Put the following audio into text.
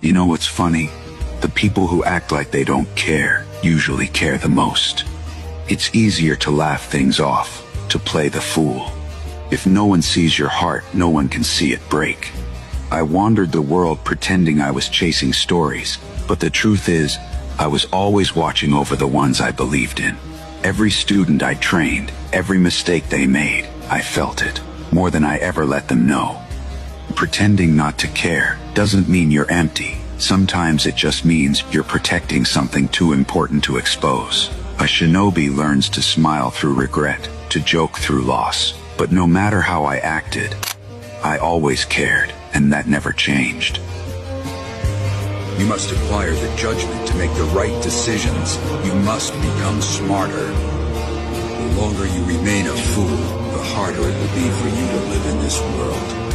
You know what's funny? The people who act like they don't care usually care the most. It's easier to laugh things off, to play the fool. If no one sees your heart, no one can see it break. I wandered the world pretending I was chasing stories, but the truth is, I was always watching over the ones I believed in. Every student I trained, every mistake they made, I felt it, more than I ever let them know. Pretending not to care doesn't mean you're empty. Sometimes it just means you're protecting something too important to expose. A shinobi learns to smile through regret, to joke through loss. But no matter how I acted, I always cared, and that never changed. You must acquire the judgment to make the right decisions. You must become smarter. The longer you remain a fool, the harder it will be for you to live in this world.